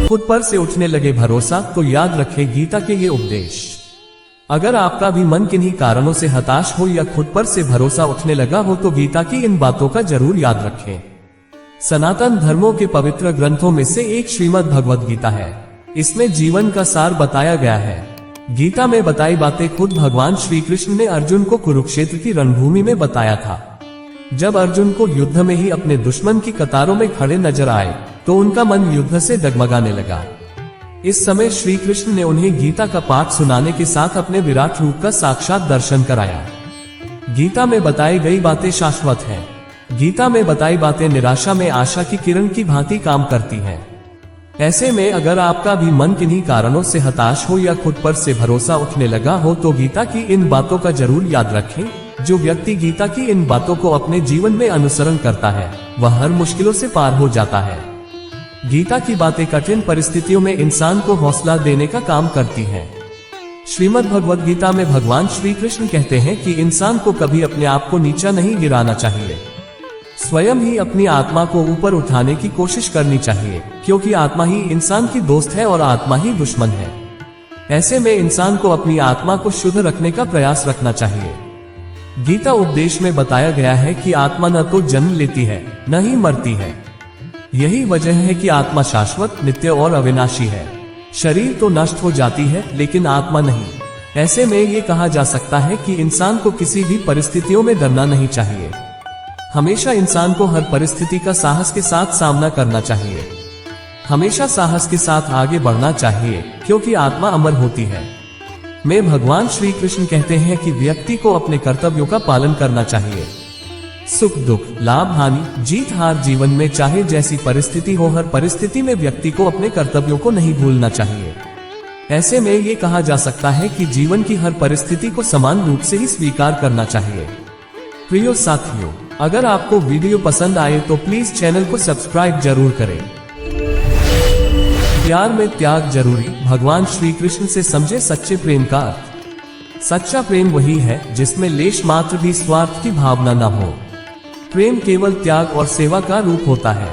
खुद पर से उठने लगे भरोसा, तो याद रखें गीता के ये उपदेश। अगर आपका भी मन किन्हीं कारणों से हताश हो या खुद पर से भरोसा उठने लगा हो तो गीता की इन बातों का जरूर याद रखें। सनातन धर्मों के पवित्र ग्रंथों में से एक श्रीमद् भगवद गीता है। इसमें जीवन का सार बताया गया है। गीता में बताई बातें खुद भगवान श्री कृष्ण ने अर्जुन को कुरुक्षेत्र की रणभूमि में बताया था। जब अर्जुन को युद्ध में ही अपने दुश्मन की कतारों में खड़े नजर आए तो उनका मन युद्ध से डगमगाने लगा। इस समय श्री कृष्ण ने उन्हें गीता का पाठ सुनाने के साथ अपने विराट रूप का साक्षात दर्शन कराया। गीता में बताई गई बातें शाश्वत हैं। गीता में बताई बातें निराशा में आशा की किरण की भांति काम करती हैं। ऐसे में अगर आपका भी मन किन्हीं कारणों से हताश हो या खुद पर से भरोसा उठने लगा हो तो गीता की इन बातों का जरूर याद रखें। जो व्यक्ति गीता की इन बातों को अपने जीवन में अनुसरण करता है वह हर मुश्किलों से पार हो जाता है। गीता की बातें कठिन परिस्थितियों में इंसान को हौसला देने का काम करती हैं। श्रीमद् भगवद गीता में भगवान श्री कृष्ण कहते हैं कि इंसान को कभी अपने आप को नीचा नहीं गिराना चाहिए। स्वयं ही अपनी आत्मा को ऊपर उठाने की कोशिश करनी चाहिए, क्योंकि आत्मा ही इंसान की दोस्त है और आत्मा ही दुश्मन है। ऐसे में इंसान को अपनी आत्मा को शुद्ध रखने का प्रयास रखना चाहिए। गीता उपदेश में बताया गया है कि आत्मा न तो जन्म लेती है न ही मरती है। यही वजह है कि आत्मा शाश्वत, नित्य और अविनाशी है। शरीर तो नष्ट हो जाती है लेकिन आत्मा नहीं। ऐसे में ये कहा जा सकता है कि इंसान को किसी भी परिस्थितियों में डरना नहीं चाहिए। हमेशा इंसान को हर परिस्थिति का साहस के साथ सामना करना चाहिए। हमेशा साहस के साथ आगे बढ़ना चाहिए, क्योंकि आत्मा अमर होती है। में भगवान श्री कृष्ण कहते हैं कि व्यक्ति को अपने कर्तव्यों का पालन करना चाहिए। सुख दुख, लाभ हानि, जीत हार जीवन में चाहे जैसी परिस्थिति हो, हर परिस्थिति में व्यक्ति को अपने कर्तव्यों को नहीं भूलना चाहिए। ऐसे में ये कहा जा सकता है कि जीवन की हर परिस्थिति को समान रूप से ही स्वीकार करना चाहिए। प्रिय साथियों, अगर आपको वीडियो पसंद आए तो प्लीज चैनल को सब्सक्राइब जरूर करें। प्यार में त्याग जरूरी, भगवान श्री कृष्ण से समझे सच्चे प्रेम का अर्थ। सच्चा प्रेम वही है जिसमें लेश मात्र भी स्वार्थ की भावना न हो। प्रेम केवल त्याग और सेवा का रूप होता है।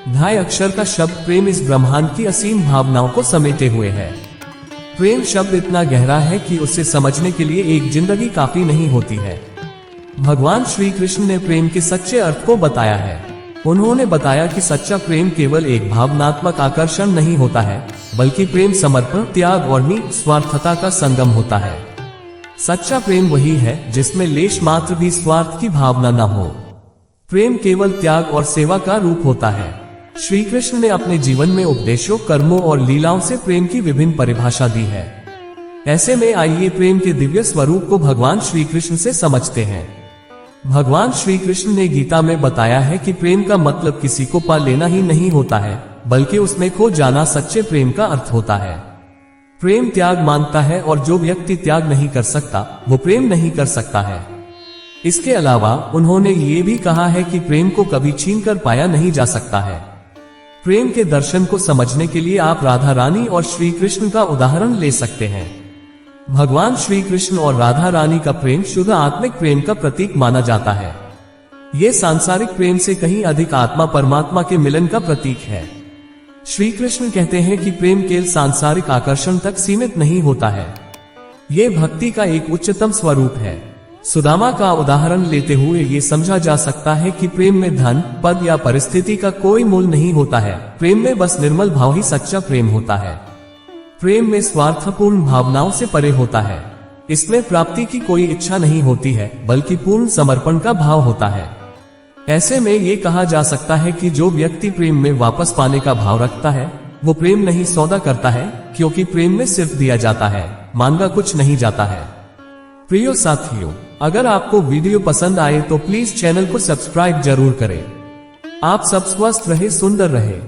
2.5 अक्षर का शब्द प्रेम इस ब्रह्मांड की असीम भावनाओं को समेटे हुए है। प्रेम शब्द इतना गहरा है कि उसे समझने के लिए एक जिंदगी काफी नहीं होती है। भगवान श्री कृष्ण ने प्रेम के सच्चे अर्थ को बताया है। उन्होंने बताया कि सच्चा प्रेम केवल एक भावनात्मक आकर्षण नहीं होता है, बल्कि प्रेम समर्पण, त्याग और निस्वार्थता का संगम होता है। सच्चा प्रेम वही है जिसमें लेश मात्र भी स्वार्थ की भावना न हो। प्रेम केवल त्याग और सेवा का रूप होता है। श्री कृष्ण ने अपने जीवन में उपदेशों, कर्मों और लीलाओं से प्रेम की विभिन्न परिभाषा दी है। ऐसे में आइए प्रेम के दिव्य स्वरूप को भगवान श्री कृष्ण से समझते हैं। भगवान श्री कृष्ण ने गीता में बताया है कि प्रेम का मतलब किसी को पा लेना ही नहीं होता है, बल्कि उसमें खो जाना सच्चे प्रेम का अर्थ होता है। प्रेम त्याग मांगता है और जो व्यक्ति त्याग नहीं कर सकता वो प्रेम नहीं कर सकता है। इसके अलावा उन्होंने ये भी कहा है कि प्रेम को कभी छीन कर पाया नहीं जा सकता है। प्रेम के दर्शन को समझने के लिए आप राधा रानी और श्री कृष्ण का उदाहरण ले सकते हैं। भगवान श्री कृष्ण और राधा रानी का प्रेम शुद्ध आत्मिक प्रेम का प्रतीक माना जाता है। ये सांसारिक प्रेम से कहीं अधिक आत्मा परमात्मा के मिलन का प्रतीक है। श्री कृष्ण कहते हैं कि प्रेम केवल सांसारिक आकर्षण तक सीमित नहीं होता है। ये भक्ति का एक उच्चतम स्वरूप है। सुदामा का उदाहरण लेते हुए ये समझा जा सकता है कि प्रेम में धन, पद या परिस्थिति का कोई मूल नहीं होता है। प्रेम में बस निर्मल भाव ही सच्चा प्रेम होता है। प्रेम में स्वार्थपूर्ण भावनाओं से परे होता है। इसमें प्राप्ति की कोई इच्छा नहीं होती है, बल्कि पूर्ण समर्पण का भाव होता है। ऐसे में ये कहा जा सकता है कि जो व्यक्ति प्रेम में वापस पाने का भाव रखता है वो प्रेम नहीं सौदा करता है, क्योंकि प्रेम में सिर्फ दिया जाता है, मांगा कुछ नहीं जाता है। प्रिय साथियों, अगर आपको वीडियो पसंद आए तो प्लीज चैनल को सब्सक्राइब जरूर करें। आप सब स्वस्थ रहे, सुंदर रहे।